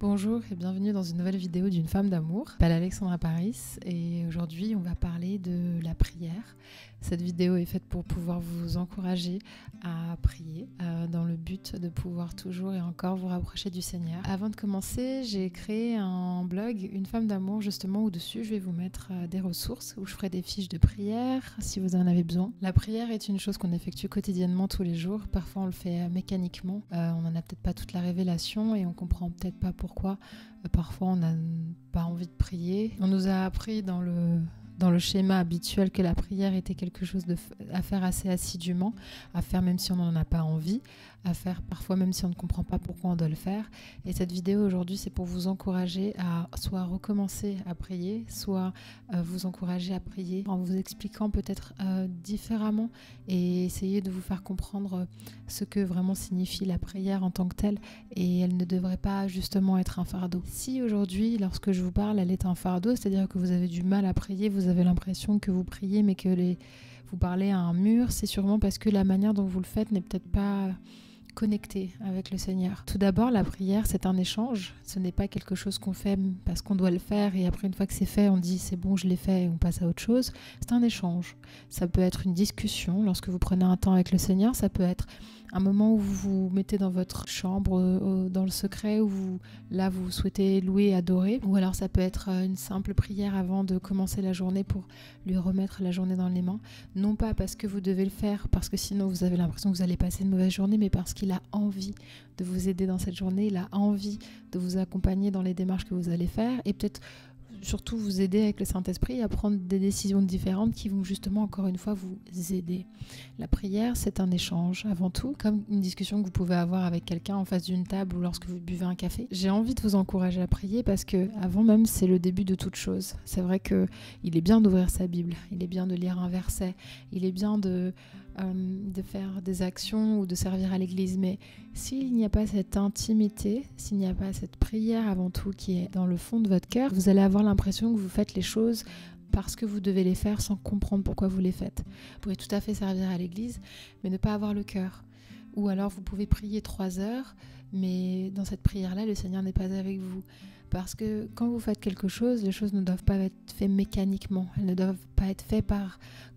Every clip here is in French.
Bonjour et bienvenue dans une nouvelle vidéo d'une femme d'amour. Je m'appelle Alexandra Paris et aujourd'hui on va parler de la prière. Cette vidéo est faite pour pouvoir vous encourager à prier dans le but de pouvoir toujours et encore vous rapprocher du Seigneur. Avant de commencer, j'ai créé un blog, Une femme d'amour, justement où dessus je vais vous mettre des ressources, où je ferai des fiches de prière si vous en avez besoin. La prière est une chose qu'on effectue quotidiennement tous les jours. Parfois on le fait mécaniquement, on n'en a peut-être pas toute la révélation et on comprend peut-être pas pourquoi. Parfois on n'a pas envie de prier. On nous a appris dans le schéma habituel que la prière était quelque chose à faire assez assidûment, à faire même si on n'en a pas envie, à faire parfois même si on ne comprend pas pourquoi on doit le faire. Et cette vidéo aujourd'hui, c'est pour vous encourager à soit recommencer à prier, soit vous encourager à prier en vous expliquant peut-être différemment et essayer de vous faire comprendre ce que vraiment signifie la prière en tant que telle. Et elle ne devrait pas justement être un fardeau. Si aujourd'hui, lorsque je vous parle, elle est un fardeau, c'est-à-dire que vous avez du mal à prier, vous avez l'impression que vous priez mais que vous parlez à un mur, c'est sûrement parce que la manière dont vous le faites n'est peut-être pas connecté avec le Seigneur. Tout d'abord, la prière, c'est un échange. Ce n'est pas quelque chose qu'on fait parce qu'on doit le faire et après, une fois que c'est fait, on dit c'est bon, je l'ai fait et on passe à autre chose. C'est un échange. Ça peut être une discussion lorsque vous prenez un temps avec le Seigneur. Ça peut être un moment où vous vous mettez dans votre chambre, dans le secret, où vous souhaitez louer, adorer. Ou alors ça peut être une simple prière avant de commencer la journée pour lui remettre la journée dans les mains. Non pas parce que vous devez le faire, parce que sinon vous avez l'impression que vous allez passer une mauvaise journée, mais parce qu'il a envie de vous aider dans cette journée, il a envie de vous accompagner dans les démarches que vous allez faire et peut-être surtout vous aider avec le Saint-Esprit à prendre des décisions différentes qui vont justement encore une fois vous aider. La prière, c'est un échange avant tout, comme une discussion que vous pouvez avoir avec quelqu'un en face d'une table ou lorsque vous buvez un café. J'ai envie de vous encourager à prier parce que avant même c'est le début de toute chose. C'est vrai que il est bien d'ouvrir sa Bible, il est bien de lire un verset, il est bien de faire des actions ou de servir à l'église, mais s'il n'y a pas cette intimité, s'il n'y a pas cette prière avant tout qui est dans le fond de votre cœur, vous allez avoir l'impression que vous faites les choses parce que vous devez les faire sans comprendre pourquoi vous les faites. Vous pouvez tout à fait servir à l'église, mais ne pas avoir le cœur. Ou alors vous pouvez prier 3 heures, mais dans cette prière-là, le Seigneur n'est pas avec vous. Parce que quand vous faites quelque chose, les choses ne doivent pas être faites mécaniquement. Elles ne doivent pas être faites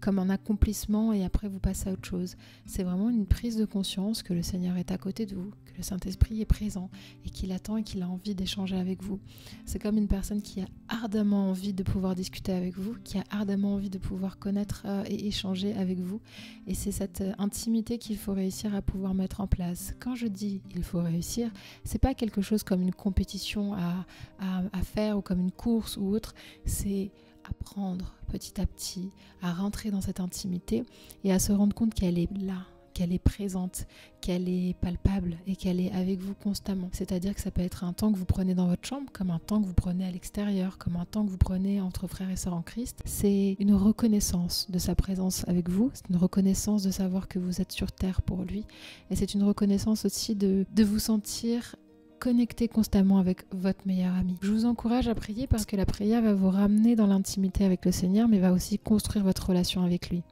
comme un accomplissement et après vous passez à autre chose. C'est vraiment une prise de conscience que le Seigneur est à côté de vous, que le Saint-Esprit est présent et qu'il attend et qu'il a envie d'échanger avec vous. C'est comme une personne qui a ardemment envie de pouvoir discuter avec vous, qui a ardemment envie de pouvoir connaître et échanger avec vous. Et c'est cette intimité qu'il faut réussir à pouvoir mettre en place. Quand je dis il faut réussir, c'est pas quelque chose comme une compétition à faire ou comme une course ou autre, c'est apprendre petit à petit à rentrer dans cette intimité et à se rendre compte qu'elle est là, qu'elle est présente, qu'elle est palpable et qu'elle est avec vous constamment. C'est-à-dire que ça peut être un temps que vous prenez dans votre chambre, comme un temps que vous prenez à l'extérieur, comme un temps que vous prenez entre frères et sœurs en Christ. C'est une reconnaissance de sa présence avec vous, c'est une reconnaissance de savoir que vous êtes sur terre pour lui et c'est une reconnaissance aussi de vous sentir connecter constamment avec votre meilleur ami. Je vous encourage à prier parce que la prière va vous ramener dans l'intimité avec le Seigneur, mais va aussi construire votre relation avec lui.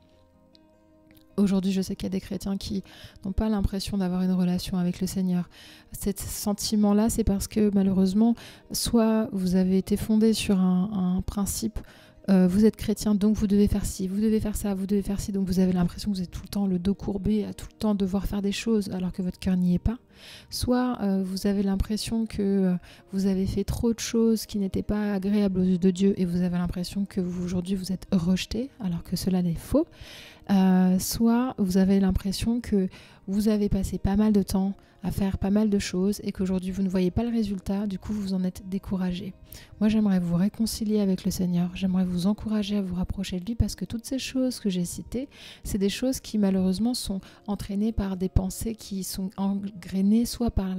Aujourd'hui, je sais qu'il y a des chrétiens qui n'ont pas l'impression d'avoir une relation avec le Seigneur. Ce sentiment-là, c'est parce que malheureusement, soit vous avez été fondé sur un principe vous êtes chrétien, donc vous devez faire ci, vous devez faire ça, vous devez faire ci, donc vous avez l'impression que vous êtes tout le temps le dos courbé, à tout le temps devoir faire des choses alors que votre cœur n'y est pas. Soit vous avez l'impression que vous avez fait trop de choses qui n'étaient pas agréables aux yeux de Dieu et vous avez l'impression que aujourd'hui vous êtes rejeté alors que cela n'est faux. Soit vous avez l'impression que vous avez passé pas mal de temps à faire pas mal de choses et qu'aujourd'hui vous ne voyez pas le résultat, du coup vous en êtes découragé. Moi j'aimerais vous réconcilier avec le Seigneur, j'aimerais vous encourager à vous rapprocher de lui parce que toutes ces choses que j'ai citées, c'est des choses qui malheureusement sont entraînées par des pensées qui sont engrenées soit par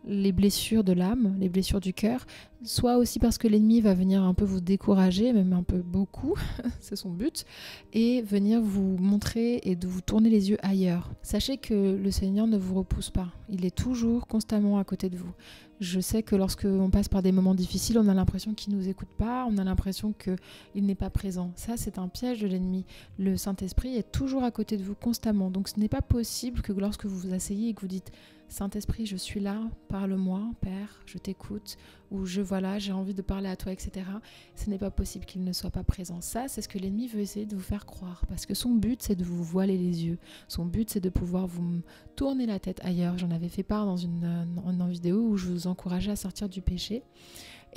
les blessures de l'âme, les blessures du cœur, soit aussi parce que l'ennemi va venir un peu vous décourager, même un peu beaucoup, c'est son but, et venir vous montrer et de vous tourner les yeux ailleurs. Sachez que le Seigneur ne vous repousse pas, il est toujours constamment à côté de vous. Je sais que lorsque on passe par des moments difficiles, on a l'impression qu'il ne nous écoute pas, on a l'impression qu'il n'est pas présent. Ça, c'est un piège de l'ennemi. Le Saint-Esprit est toujours à côté de vous constamment. Donc ce n'est pas possible que lorsque vous vous asseyez et que vous dites « Saint-Esprit, je suis là, parle-moi, Père, je t'écoute » ou « voilà, j'ai envie de parler à toi, etc. » Ce n'est pas possible qu'il ne soit pas présent. Ça, c'est ce que l'ennemi veut essayer de vous faire croire. Parce que son but, c'est de vous voiler les yeux. Son but, c'est de pouvoir vous tourner la tête ailleurs. J'en avais fait part dans une vidéo où je vous encourageais à sortir du péché.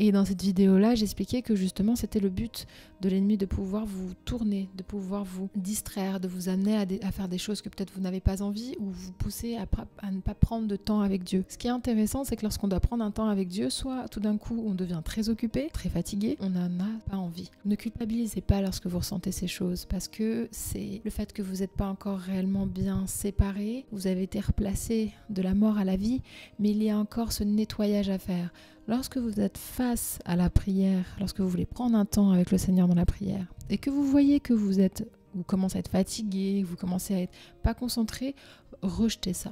Et dans cette vidéo-là, j'expliquais que justement, c'était le but de l'ennemi de pouvoir vous tourner, de pouvoir vous distraire, de vous amener à faire des choses que peut-être vous n'avez pas envie ou vous pousser à ne pas prendre de temps avec Dieu. Ce qui est intéressant, c'est que lorsqu'on doit prendre un temps avec Dieu, soit tout d'un coup, on devient très occupé, très fatigué, on n'en a pas envie. Ne culpabilisez pas lorsque vous ressentez ces choses parce que c'est le fait que vous n'êtes pas encore réellement bien séparés, vous avez été replacés de la mort à la vie, mais il y a encore ce nettoyage à faire. Lorsque vous êtes face à la prière, lorsque vous voulez prendre un temps avec le Seigneur dans la prière et que vous voyez que vous commencez à être fatigué, vous commencez à être pas concentré, rejetez ça.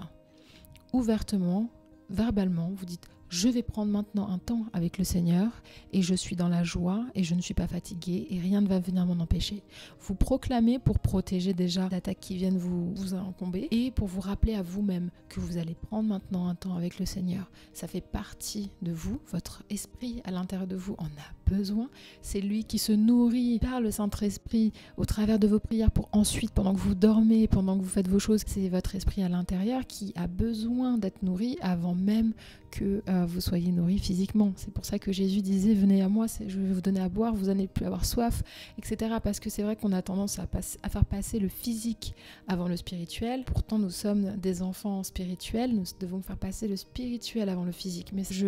Ouvertement, verbalement, vous dites « Je vais prendre maintenant un temps avec le Seigneur et je suis dans la joie et je ne suis pas fatigué et rien ne va venir m'en empêcher. » Vous proclamez pour protéger déjà l'attaque qui viennent vous incomber et pour vous rappeler à vous-même que vous allez prendre maintenant un temps avec le Seigneur. Ça fait partie de vous, votre esprit à l'intérieur de vous en a besoin. C'est lui qui se nourrit par le Saint-Esprit au travers de vos prières pour ensuite, pendant que vous dormez, pendant que vous faites vos choses, c'est votre esprit à l'intérieur qui a besoin d'être nourri avant même que vous soyez nourri physiquement. C'est pour ça que Jésus disait « Venez à moi, je vais vous donner à boire, vous n'allez plus avoir soif, etc. » Parce que c'est vrai qu'on a tendance à faire passer le physique avant le spirituel. Pourtant, nous sommes des enfants spirituels, nous devons faire passer le spirituel avant le physique. Mais je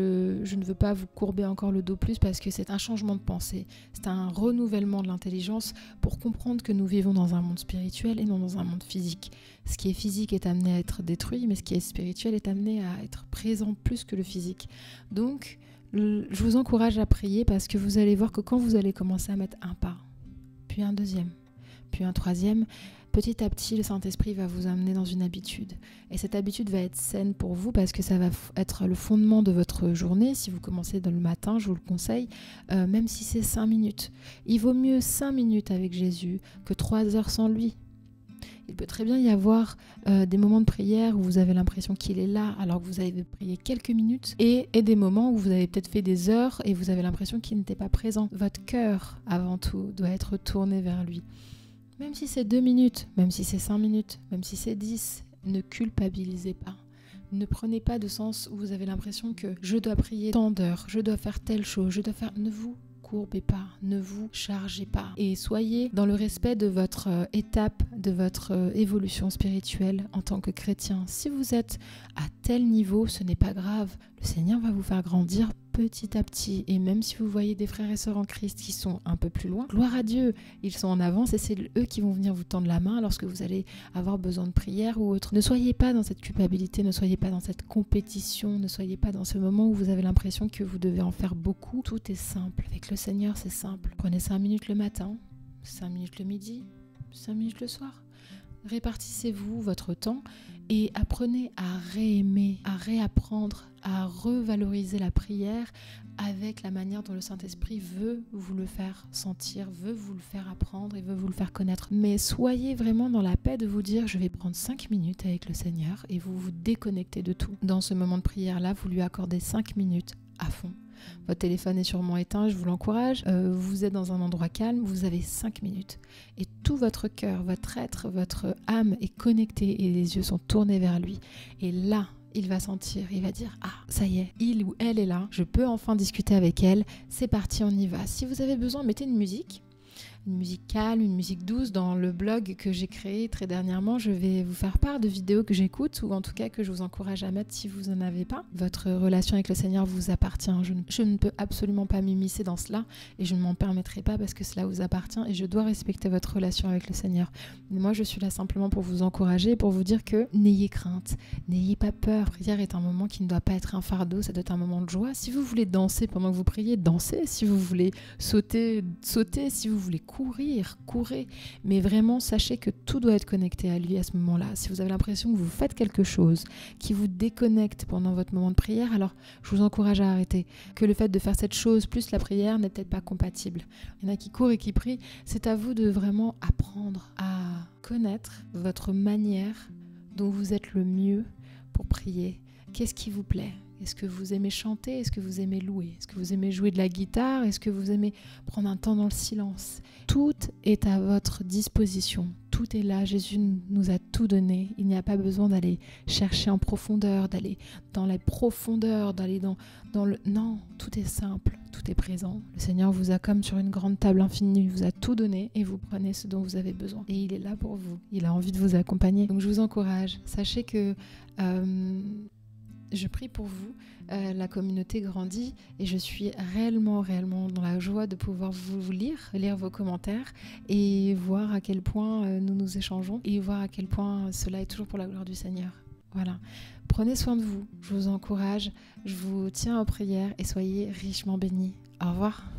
ne veux pas vous courber encore le dos plus parce que c'est un changement de pensée. C'est un renouvellement de l'intelligence pour comprendre que nous vivons dans un monde spirituel et non dans un monde physique. Ce qui est physique est amené à être détruit, mais ce qui est spirituel est amené à être présent plus que le physique. Donc, je vous encourage à prier parce que vous allez voir que quand vous allez commencer à mettre un pas, puis un deuxième, puis un troisième, petit à petit, le Saint-Esprit va vous amener dans une habitude. Et cette habitude va être saine pour vous parce que ça va être le fondement de votre journée. Si vous commencez dans le matin, je vous le conseille, même si c'est 5 minutes. Il vaut mieux 5 minutes avec Jésus que 3 heures sans lui. Il peut très bien y avoir des moments de prière où vous avez l'impression qu'il est là alors que vous avez prié quelques minutes et des moments où vous avez peut-être fait des heures et vous avez l'impression qu'il n'était pas présent. Votre cœur, avant tout, doit être tourné vers lui. Même si c'est 2 minutes, même si c'est 5 minutes, même si c'est 10, ne culpabilisez pas. Ne prenez pas de sens où vous avez l'impression que je dois prier tant d'heures, je dois faire telle chose, je dois faire... Ne vous courbez pas, ne vous chargez pas. Et soyez dans le respect de votre étape, de votre évolution spirituelle en tant que chrétien. Si vous êtes à tel niveau, ce n'est pas grave. Le Seigneur va vous faire grandir petit à petit. Et même si vous voyez des frères et sœurs en Christ qui sont un peu plus loin, gloire à Dieu, ils sont en avance et c'est eux qui vont venir vous tendre la main lorsque vous allez avoir besoin de prière ou autre. Ne soyez pas dans cette culpabilité, ne soyez pas dans cette compétition, ne soyez pas dans ce moment où vous avez l'impression que vous devez en faire beaucoup. Tout est simple. Avec le Seigneur, c'est simple. Prenez 5 minutes le matin, 5 minutes le midi, 5 minutes le soir. Répartissez-vous votre temps et apprenez à réaimer, à réapprendre, à revaloriser la prière avec la manière dont le Saint-Esprit veut vous le faire sentir, veut vous le faire apprendre et veut vous le faire connaître. Mais soyez vraiment dans la paix de vous dire « je vais prendre 5 minutes avec le Seigneur » et vous vous déconnectez de tout. Dans ce moment de prière-là, vous lui accordez 5 minutes à fond. Votre téléphone est sûrement éteint, je vous l'encourage. Vous êtes dans un endroit calme, vous avez 5 minutes. Et tout votre cœur, votre être, votre âme est connecté et les yeux sont tournés vers lui. Et là, il va sentir, il va dire « Ah, ça y est, il ou elle est là, je peux enfin discuter avec elle, c'est parti, on y va. » Si vous avez besoin, mettez une musique. une musique calme, une musique douce. Dans le blog que j'ai créé très dernièrement, je vais vous faire part de vidéos que j'écoute ou en tout cas que je vous encourage à mettre si vous n'en avez pas. Votre relation avec le Seigneur vous appartient. Je ne peux absolument pas m'immiscer dans cela et je ne m'en permettrai pas parce que cela vous appartient et je dois respecter votre relation avec le Seigneur. Mais moi, je suis là simplement pour vous encourager, pour vous dire que n'ayez crainte, n'ayez pas peur. La prière est un moment qui ne doit pas être un fardeau, ça doit être un moment de joie. Si vous voulez danser pendant que vous priez, dansez. Si vous voulez sauter, sautez. Si vous voulez courir, courez. Mais vraiment, sachez que tout doit être connecté à lui à ce moment-là. Si vous avez l'impression que vous faites quelque chose qui vous déconnecte pendant votre moment de prière, alors je vous encourage à arrêter. Que le fait de faire cette chose plus la prière n'est peut-être pas compatible. Il y en a qui courent et qui prient. C'est à vous de vraiment apprendre à connaître votre manière dont vous êtes le mieux pour prier. Qu'est-ce qui vous plaît ? Est-ce que vous aimez chanter ? Est-ce que vous aimez louer ? Est-ce que vous aimez jouer de la guitare ? Est-ce que vous aimez prendre un temps dans le silence ? Tout est à votre disposition. Tout est là. Jésus nous a tout donné. Il n'y a pas besoin d'aller chercher en profondeur, d'aller dans la profondeur, d'aller dans le... Non, tout est simple, tout est présent. Le Seigneur vous a comme sur une grande table infinie, il vous a tout donné et vous prenez ce dont vous avez besoin. Et il est là pour vous. Il a envie de vous accompagner. Donc je vous encourage. Sachez que... je prie pour vous, la communauté grandit et je suis réellement dans la joie de pouvoir vous lire vos commentaires et voir à quel point nous nous échangeons et voir à quel point cela est toujours pour la gloire du Seigneur. Voilà. Prenez soin de vous, je vous encourage, je vous tiens en prière et soyez richement bénis. Au revoir.